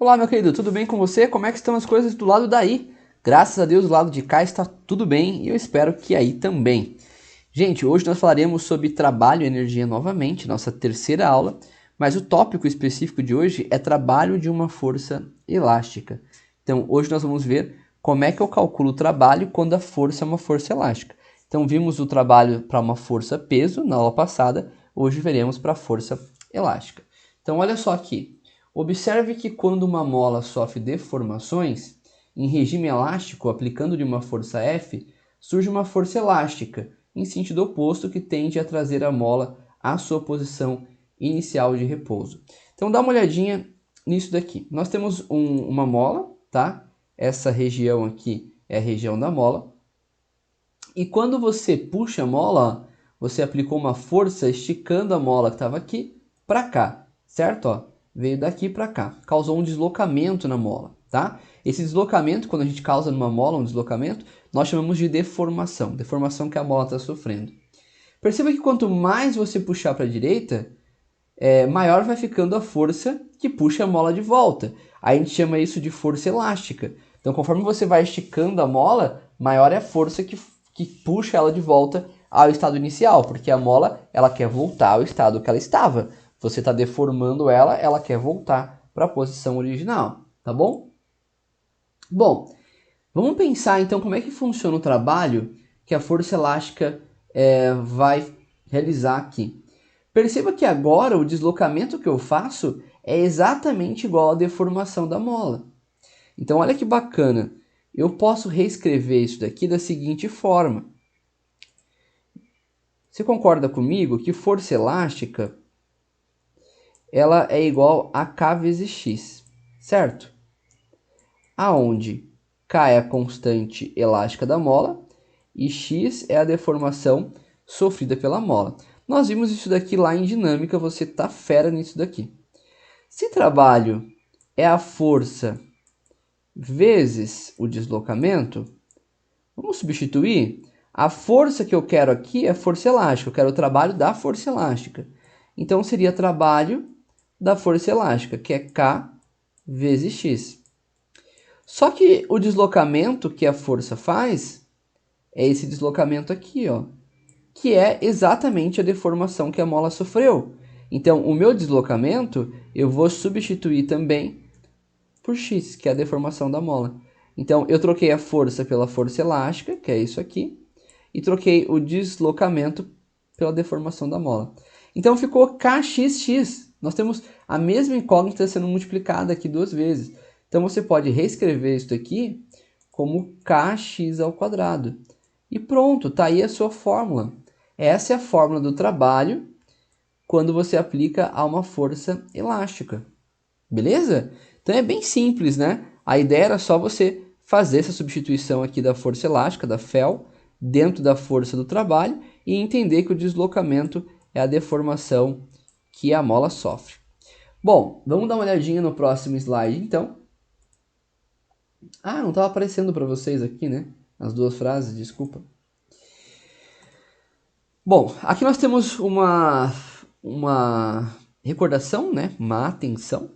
Olá, meu querido, tudo bem com você? Como é que estão as coisas do lado daí? Graças a Deus, do lado de cá está tudo bem e eu espero que aí também. Gente, hoje nós falaremos sobre trabalho e energia novamente, nossa terceira aula, mas o tópico específico de hoje é trabalho de uma força elástica. Então, hoje nós vamos ver como é que eu calculo o trabalho quando a força é uma força elástica. Então, vimos o trabalho para uma força peso na aula passada, hoje veremos para a força elástica. Então, olha só aqui. Observe que quando uma mola sofre deformações, em regime elástico, aplicando de uma força F, surge uma força elástica, em sentido oposto, que tende a trazer a mola à sua posição inicial de repouso. Então dá uma olhadinha nisso daqui. Nós temos uma mola, tá? Essa região aqui é a região da mola. E quando você puxa a mola, ó, você aplicou uma força esticando a mola que estava aqui para cá, certo? Ó, veio daqui para cá, causou um deslocamento na mola, tá? Esse deslocamento, quando a gente causa numa mola um deslocamento, nós chamamos de deformação, deformação que a mola está sofrendo. Perceba que quanto mais você puxar para a direita, maior vai ficando a força que puxa a mola de volta. Aí a gente chama isso de força elástica. Então, conforme você vai esticando a mola, maior é a força que puxa ela de volta ao estado inicial, porque a mola ela quer voltar ao estado que ela estava. Você está deformando ela, ela quer voltar para a posição original, tá bom? Bom, vamos pensar então como é que funciona o trabalho que a força elástica vai realizar aqui. Perceba que agora o deslocamento que eu faço é exatamente igual à deformação da mola. Então olha que bacana, eu posso reescrever isso daqui da seguinte forma. Você concorda comigo que força elástica ela é igual a K vezes X, certo? Aonde K é a constante elástica da mola e X é a deformação sofrida pela mola. Nós vimos isso daqui lá em dinâmica, você tá fera nisso daqui. Se trabalho é a força vezes o deslocamento, vamos substituir. A força que eu quero aqui é força elástica, eu quero o trabalho da força elástica. Então seria trabalho da força elástica, que é K vezes X. Só que o deslocamento que a força faz é esse deslocamento aqui, ó, que é exatamente a deformação que a mola sofreu. Então, o meu deslocamento, eu vou substituir também por x, que é a deformação da mola. Então, eu troquei a força pela força elástica, que é isso aqui, e troquei o deslocamento pela deformação da mola. Então, ficou kxx. Nós temos a mesma incógnita sendo multiplicada aqui duas vezes. Então, você pode reescrever isso aqui como kx ao quadrado. E pronto, está aí a sua fórmula. Essa é a fórmula do trabalho quando você aplica a uma força elástica. Beleza? Então é bem simples, né? A ideia era só você fazer essa substituição aqui da força elástica, da Fel, dentro da força do trabalho e entender que o deslocamento é a deformação que a mola sofre. Bom, vamos dar uma olhadinha no próximo slide, então. Ah, não estava aparecendo para vocês aqui, né? As duas frases, desculpa. Bom, aqui nós temos uma recordação, né? Uma atenção. O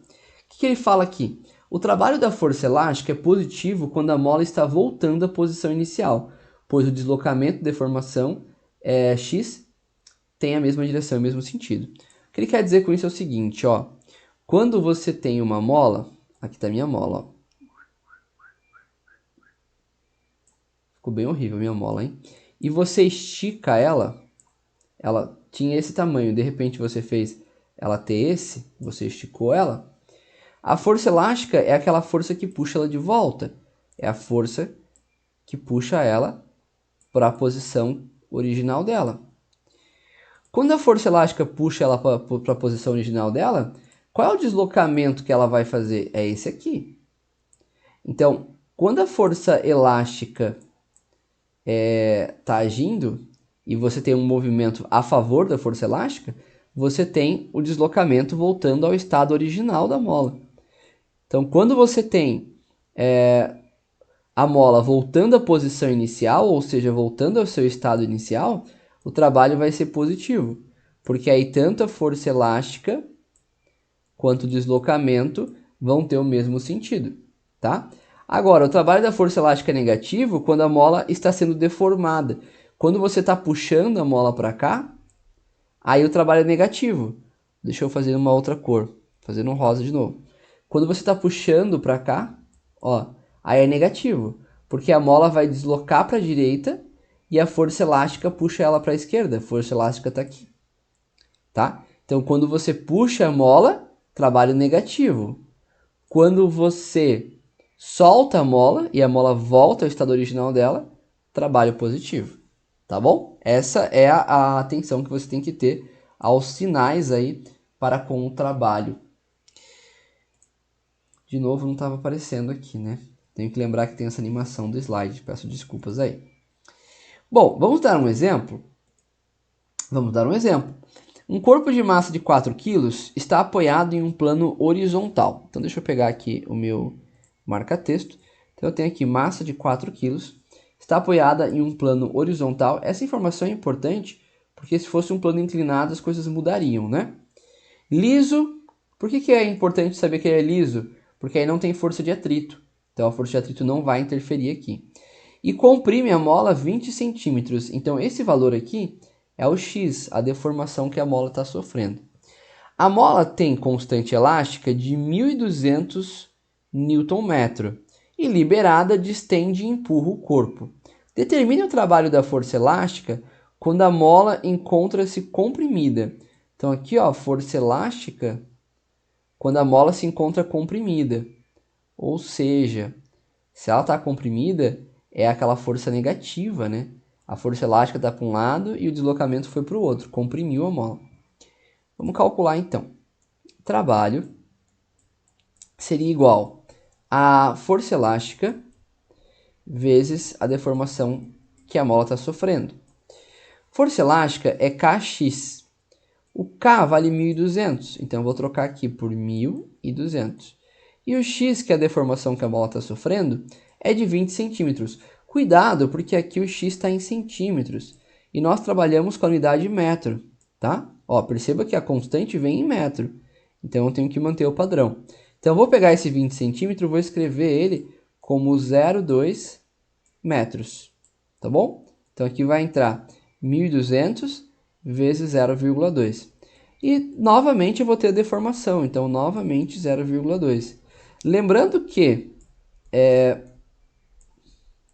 que ele fala aqui? O trabalho da força elástica é positivo quando a mola está voltando à posição inicial, pois o deslocamento de deformação x tem a mesma direção, o mesmo sentido. O que ele quer dizer com isso é o seguinte, ó. Quando você tem uma mola, aqui está a minha mola, ó. Ficou bem horrível a minha mola, hein? E você estica ela tinha esse tamanho, de repente você fez ela ter esse, você esticou ela. A força elástica é aquela força que puxa ela de volta. É a força que puxa ela para a posição original dela. Quando a força elástica puxa ela para a posição original dela, qual é o deslocamento que ela vai fazer? É esse aqui. Então, quando a força elástica está agindo e você tem um movimento a favor da força elástica, você tem o deslocamento voltando ao estado original da mola. Então, quando você tem a mola voltando à posição inicial, ou seja, voltando ao seu estado inicial, o trabalho vai ser positivo, porque aí tanto a força elástica quanto o deslocamento vão ter o mesmo sentido, tá? Agora, o trabalho da força elástica é negativo quando a mola está sendo deformada. Quando você está puxando a mola para cá, aí o trabalho é negativo. Deixa eu fazer uma outra cor, fazendo um rosa de novo. Quando você está puxando para cá, ó, aí é negativo, porque a mola vai deslocar para a direita e a força elástica puxa ela para a esquerda. A força elástica está aqui, tá? Então, quando você puxa a mola, trabalho negativo. Quando você solta a mola e a mola volta ao estado original dela, trabalho positivo, tá bom? Essa é a atenção que você tem que ter aos sinais aí para com o trabalho. De novo, não estava aparecendo aqui, né? Tenho que lembrar que tem essa animação do slide, peço desculpas aí. Bom, vamos dar um exemplo? Vamos dar um exemplo. Um corpo de massa de 4 kg está apoiado em um plano horizontal. Então, deixa eu pegar aqui o meu marca-texto. Então, eu tenho aqui massa de 4 kg, está apoiada em um plano horizontal. Essa informação é importante porque se fosse um plano inclinado, as coisas mudariam, né? Liso, por que é importante saber que ele é liso? Porque aí não tem força de atrito. Então, a força de atrito não vai interferir aqui. E comprime a mola 20 centímetros. Então, esse valor aqui é o X, a deformação que a mola está sofrendo. A mola tem constante elástica de 1.200 Nm e liberada distende e empurra o corpo. Determine o trabalho da força elástica quando a mola encontra-se comprimida. Então aqui, ó, força elástica quando a mola se encontra comprimida. Ou seja, se ela está comprimida, é aquela força negativa, né? A força elástica está para um lado e o deslocamento foi para o outro, comprimiu a mola. Vamos calcular então. Trabalho seria igual a força elástica vezes a deformação que a mola está sofrendo. Força elástica é Kx. O K vale 1.200, então eu vou trocar aqui por 1.200. E o X, que é a deformação que a mola está sofrendo, é de 20 centímetros. Cuidado, porque aqui o X está em centímetros. E nós trabalhamos com a unidade metro, tá? Ó, perceba que a constante vem em metro. Então eu tenho que manter o padrão. Então eu vou pegar esse 20 centímetros e vou escrever ele como 0,2 metros. Tá bom? Então aqui vai entrar 1.200 vezes 0,2. E novamente eu vou ter a deformação. Então novamente 0,2. Lembrando que...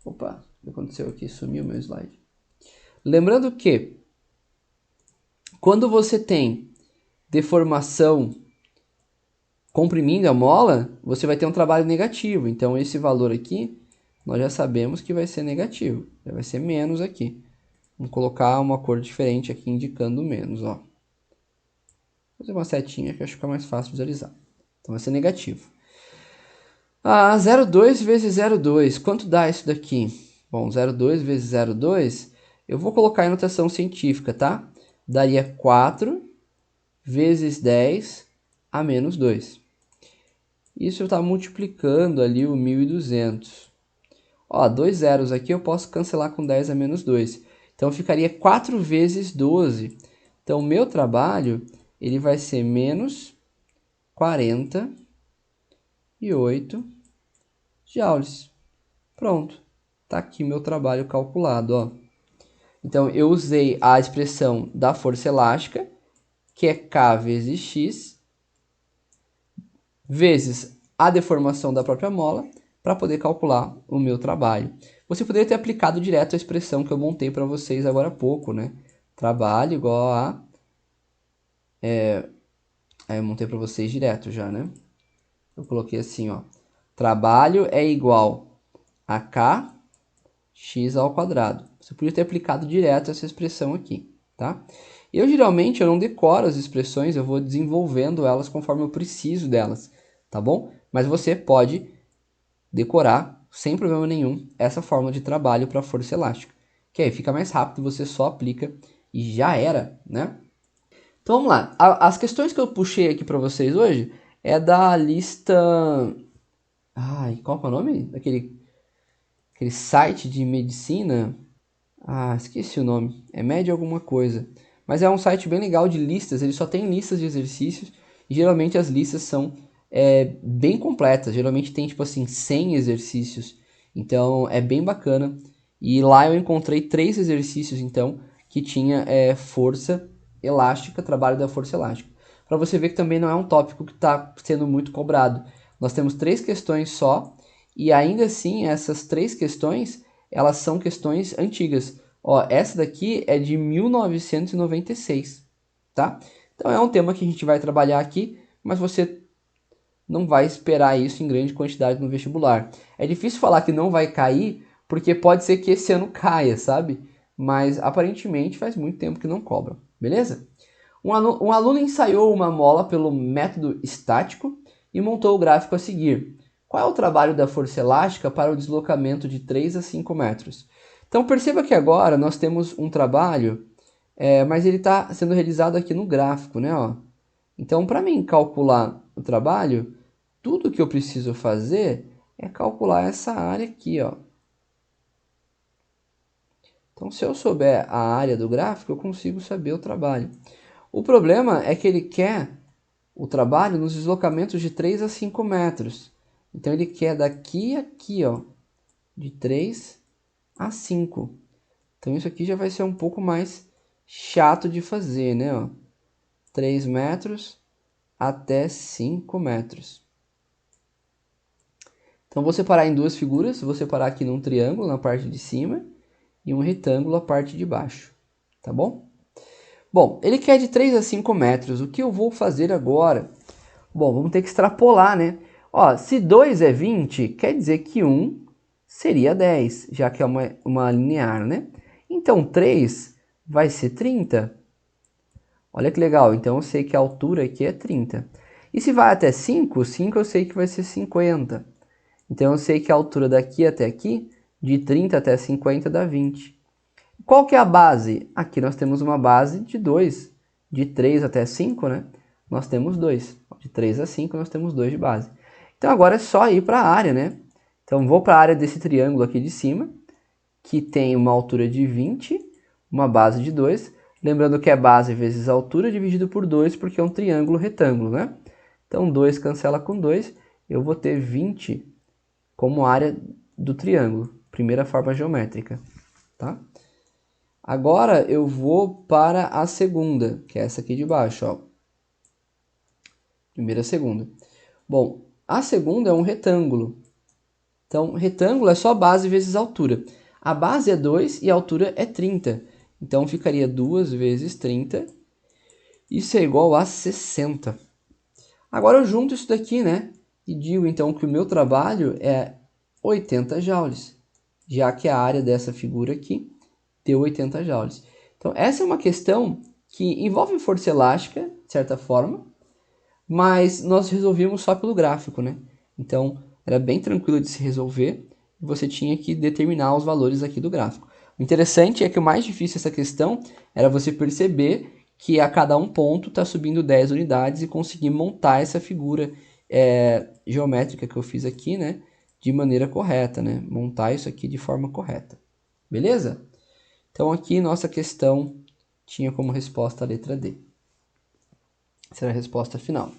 Opa, o que aconteceu aqui? Sumiu meu slide. Lembrando que quando você tem deformação comprimindo a mola, você vai ter um trabalho negativo. Então esse valor aqui, nós já sabemos que vai ser negativo. Já vai ser menos aqui. Vamos colocar uma cor diferente aqui indicando menos, ó. Vou fazer uma setinha que acho que fica mais fácil de visualizar. Então vai ser negativo. 0,2 vezes 0,2. Quanto dá isso daqui? Bom, 0,2 vezes 0,2, eu vou colocar em notação científica, tá? Daria 4 vezes 10 a menos 2. Isso está multiplicando ali o 1.200. Ó, 2 zeros aqui eu posso cancelar com 10 a menos 2. Então ficaria 4 vezes 12. Então o meu trabalho ele vai ser menos 48 joules. Pronto. Está aqui meu trabalho calculado, ó. Então eu usei a expressão da força elástica, que é K vezes X, vezes a deformação da própria mola, para poder calcular o meu trabalho. Você poderia ter aplicado direto a expressão que eu montei para vocês agora há pouco, né? Trabalho igual a... Aí eu montei para vocês direto já, né? Eu coloquei assim, ó. Trabalho é igual a kx ao quadrado. Você podia ter aplicado direto essa expressão aqui, tá? Eu geralmente eu não decoro as expressões, eu vou desenvolvendo elas conforme eu preciso delas, tá bom? Mas você pode decorar, sem problema nenhum, essa fórmula de trabalho para força elástica. Que aí fica mais rápido, você só aplica e já era, né? Então vamos lá. As questões que eu puxei aqui para vocês hoje é da lista... Ai, qual que é o nome? Aquele site de medicina... esqueci o nome. É Med alguma coisa. Mas é um site bem legal de listas. Ele só tem listas de exercícios. E geralmente as listas são bem completas. Geralmente tem, tipo assim, 100 exercícios. Então, é bem bacana. E lá eu encontrei 3 exercícios, então, que tinha força elástica, trabalho da força elástica. Para você ver que também não é um tópico que está sendo muito cobrado. Nós temos 3 questões só, e ainda assim, essas 3 questões, elas são questões antigas. Ó, essa daqui é de 1996, tá? Então é um tema que a gente vai trabalhar aqui, mas você não vai esperar isso em grande quantidade no vestibular. É difícil falar que não vai cair, porque pode ser que esse ano caia, sabe? Mas aparentemente faz muito tempo que não cobram, beleza? Um aluno ensaiou uma mola pelo método estático e montou o gráfico a seguir. Qual é o trabalho da força elástica para o deslocamento de 3 a 5 metros? Então perceba que agora nós temos um trabalho, mas ele está sendo realizado aqui no gráfico, né? Ó. Então, para mim calcular o trabalho, tudo que eu preciso fazer é calcular essa área aqui, ó. Então, se eu souber a área do gráfico, eu consigo saber o trabalho. O problema é que ele quer o trabalho nos deslocamentos de 3 a 5 metros. Então, ele quer daqui a aqui, ó, de 3 a 5. Então, isso aqui já vai ser um pouco mais chato de fazer, né? Ó. 3 metros até 5 metros. Então, vou separar em duas figuras. Vou separar aqui num triângulo na parte de cima e um retângulo na parte de baixo. Tá bom? Bom, ele quer de 3 a 5 metros. O que eu vou fazer agora? Bom, vamos ter que extrapolar, né? Ó, se 2 é 20, quer dizer que 1 seria 10, já que é uma linear, né? Então, 3 vai ser 30. Olha que legal, então eu sei que a altura aqui é 30. E se vai até 5, 5 eu sei que vai ser 50. Então eu sei que a altura daqui até aqui, de 30 até 50 dá 20. Qual que é a base? Aqui nós temos uma base de 2. De 3 até 5, né? Nós temos 2. De 3 a 5 nós temos 2 de base. Então agora é só ir para a área, né? Então vou para a área desse triângulo aqui de cima, que tem uma altura de 20, uma base de 2. Lembrando que é base vezes altura dividido por 2, porque é um triângulo retângulo, né? Então 2 cancela com 2, eu vou ter 20 como área do triângulo. Primeira forma geométrica, tá? Agora eu vou para a segunda, que é essa aqui de baixo, ó. Primeira, segunda. Bom, a segunda é um retângulo. Então, retângulo é só base vezes altura. A base é 2 e a altura é 30. Então, ficaria 2 vezes 30. Isso é igual a 60. Agora eu junto isso daqui, né? E digo, então, que o meu trabalho é 80 joules. Já que a área dessa figura aqui deu 80 joules. Então, essa é uma questão que envolve força elástica, de certa forma, mas nós resolvimos só pelo gráfico, né? Então, era bem tranquilo de se resolver, você tinha que determinar os valores aqui do gráfico. O interessante é que o mais difícil dessa questão era você perceber que a cada um ponto está subindo 10 unidades e conseguir montar essa figura geométrica que eu fiz aqui, né? De maneira correta, né? Montar isso aqui de forma correta. Beleza? Então, aqui nossa questão tinha como resposta a letra D. Será a resposta final.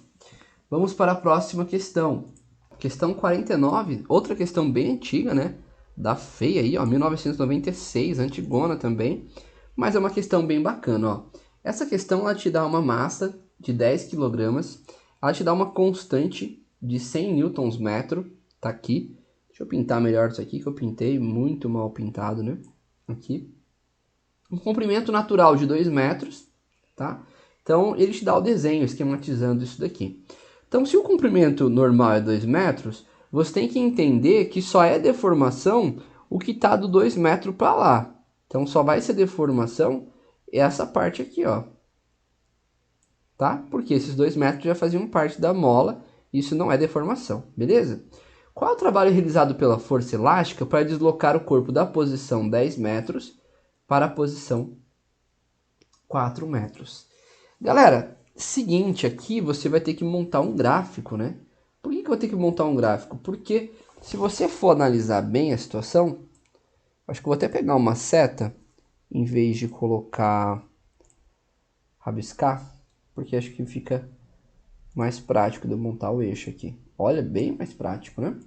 Vamos para a próxima questão. Questão 49, outra questão bem antiga, né? Da feia aí, ó, 1996, antigona também. Mas é uma questão bem bacana, ó. Essa questão, ela te dá uma massa de 10 kg. Ela te dá uma constante de 100 Nm, tá aqui. Deixa eu pintar melhor isso aqui, que eu pintei muito mal pintado, né? Aqui. Um comprimento natural de 2 metros, tá? Então, ele te dá o desenho, esquematizando isso daqui. Então, se o comprimento normal é 2 metros, você tem que entender que só é deformação o que está do 2 metros para lá. Então, só vai ser deformação essa parte aqui, ó. Tá? Porque esses 2 metros já faziam parte da mola, isso não é deformação, beleza? Qual é o trabalho realizado pela força elástica para deslocar o corpo da posição 10 metros para a posição 4 metros? Galera, seguinte, aqui você vai ter que montar um gráfico, né? Por que eu vou ter que montar um gráfico? Porque se você for analisar bem a situação, acho que eu vou até pegar uma seta, em vez de colocar rabiscar, porque acho que fica mais prático de eu montar o eixo aqui. Olha, bem mais prático, né?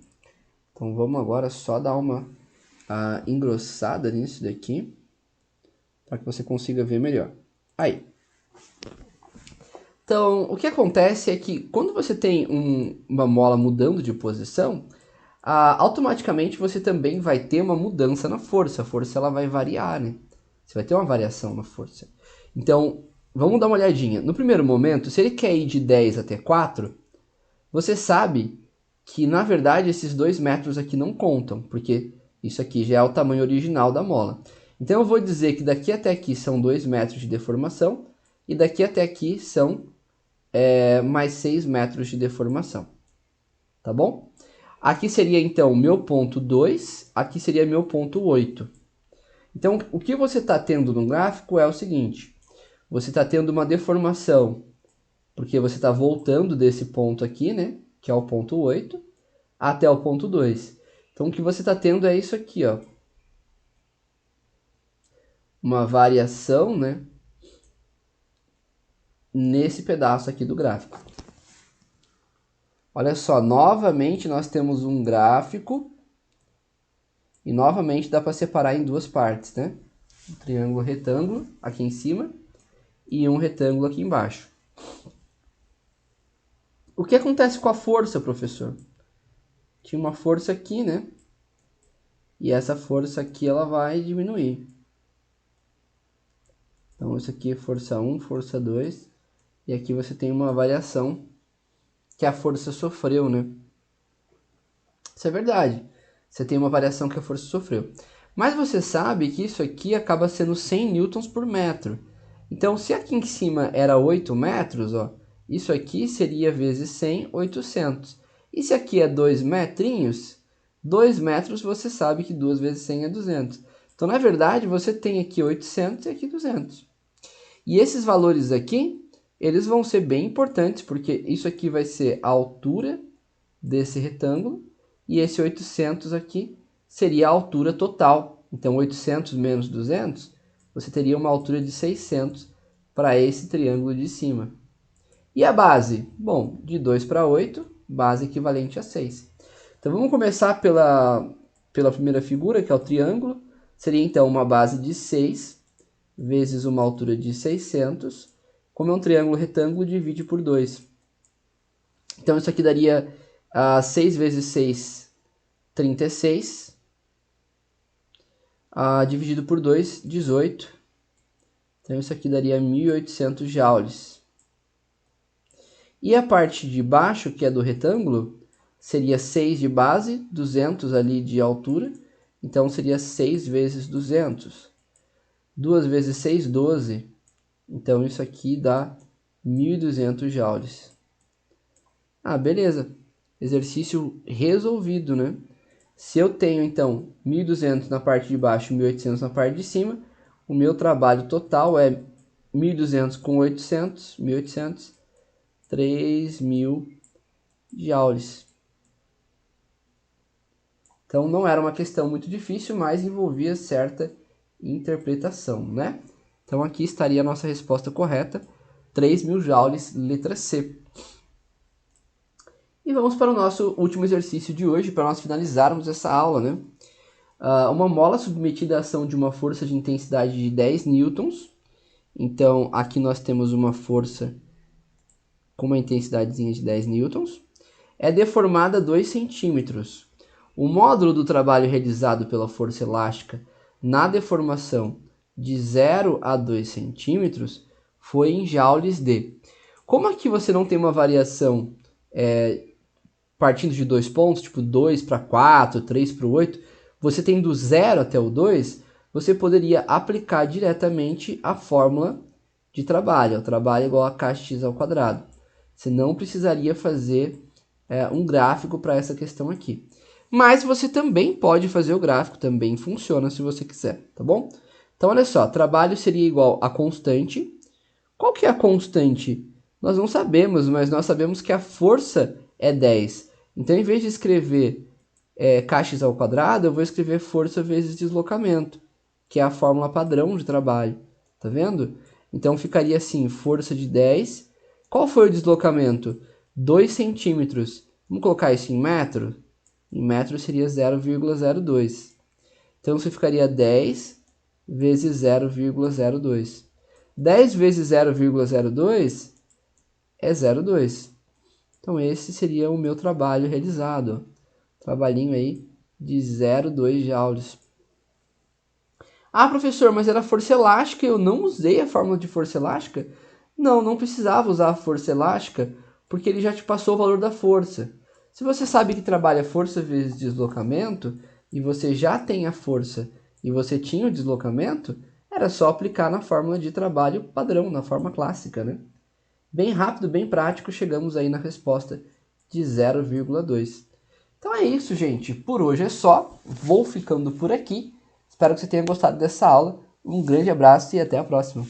Então vamos agora só dar uma engrossada nisso daqui, para que você consiga ver melhor. Aí. Então, o que acontece é que quando você tem uma mola mudando de posição, automaticamente você também vai ter uma mudança na força. A força ela vai variar, né? Você vai ter uma variação na força. Então, vamos dar uma olhadinha. No primeiro momento, se ele quer ir de 10 até 4, você sabe que, na verdade, esses 2 metros aqui não contam, porque isso aqui já é o tamanho original da mola. Então, eu vou dizer que daqui até aqui são 2 metros de deformação, e daqui até aqui são mais 6 metros de deformação. Tá bom? Aqui seria, então, meu ponto 2, aqui seria meu ponto 8. Então, o que você está tendo no gráfico é o seguinte. Você está tendo uma deformação, porque você está voltando desse ponto aqui, né? Que é o ponto 8, até o ponto 2. Então, o que você está tendo é isso aqui, ó. Uma variação, né? Nesse pedaço aqui do gráfico. Olha só, novamente nós temos um gráfico e novamente dá para separar em 2 partes, né? Um triângulo retângulo aqui em cima e um retângulo aqui embaixo. O que acontece com a força, professor? Tinha uma força aqui, né? E essa força aqui ela vai diminuir. Então isso aqui é força 1, força 2, e aqui você tem uma variação que a força sofreu, né? Isso é verdade. Você tem uma variação que a força sofreu. Mas você sabe que isso aqui acaba sendo 100 newtons por metro. Então, se aqui em cima era 8 metros, ó, isso aqui seria vezes 100, 800. E se aqui é 2 metrinhos, 2 metros você sabe que 2 vezes 100 é 200. Então, na verdade, você tem aqui 800 e aqui 200. E esses valores aqui, eles vão ser bem importantes, porque isso aqui vai ser a altura desse retângulo, e esse 800 aqui seria a altura total. Então, 800 menos 200, você teria uma altura de 600 para esse triângulo de cima. E a base? Bom, de 2 para 8, base equivalente a 6. Então, vamos começar pela primeira figura, que é o triângulo. Seria, então, uma base de 6 vezes uma altura de 600. Como é um triângulo retângulo, divide por 2. Então, isso aqui daria 6 vezes 6, 36. Dividido por 2, 18. Então, isso aqui daria 1.800 joules. E a parte de baixo, que é do retângulo, seria 6 de base, 200 ali de altura. Então, seria 6 vezes 200. 2 vezes 6, 12. Então, isso aqui dá 1.200 joules. Beleza. Exercício resolvido, né? Se eu tenho, então, 1.200 na parte de baixo e 1.800 na parte de cima, o meu trabalho total é 1.200 com 800, 1.800, 3.000 joules. Então, não era uma questão muito difícil, mas envolvia certa interpretação, né? Então, aqui estaria a nossa resposta correta, 3.000 joules, letra C. E vamos para o nosso último exercício de hoje, para nós finalizarmos essa aula, né? Uma mola submetida à ação de uma força de intensidade de 10 newtons. Então, aqui nós temos uma força com uma intensidadezinha de 10 newtons. É deformada 2 centímetros. O módulo do trabalho realizado pela força elástica na deformação de 0 a 2 centímetros foi em joules de... Como aqui você não tem uma variação partindo de 2 pontos, tipo 2 para 4, 3 para 8, você tem do 0 até o 2, você poderia aplicar diretamente a fórmula de trabalho. O trabalho é igual a kx ao quadrado. Você não precisaria fazer um gráfico para essa questão aqui. Mas você também pode fazer o gráfico, também funciona se você quiser, tá bom? Então, olha só, trabalho seria igual a constante. Qual que é a constante? Nós não sabemos, mas nós sabemos que a força é 10. Então, em vez de escrever kx ao quadrado, eu vou escrever força vezes deslocamento, que é a fórmula padrão de trabalho. Tá vendo? Então, ficaria assim, força de 10. Qual foi o deslocamento? 2 centímetros. Vamos colocar isso em metro? Em metro seria 0,02. Então, você ficaria 10 vezes 0,02. 10 vezes 0,02 é 0,2. Então, esse seria o meu trabalho realizado. Trabalhinho aí de 0,2 joules. Ah, professor, mas era força elástica, eu não usei a fórmula de força elástica? Não, não precisava usar a força elástica, porque ele já te passou o valor da força. Se você sabe que trabalha força vezes deslocamento, e você já tem a força e você tinha o deslocamento, era só aplicar na fórmula de trabalho padrão, na forma clássica, né? Bem rápido, bem prático, chegamos aí na resposta de 0,2. Então é isso, gente. Por hoje é só. Vou ficando por aqui. Espero que você tenha gostado dessa aula. Um grande abraço e até a próxima.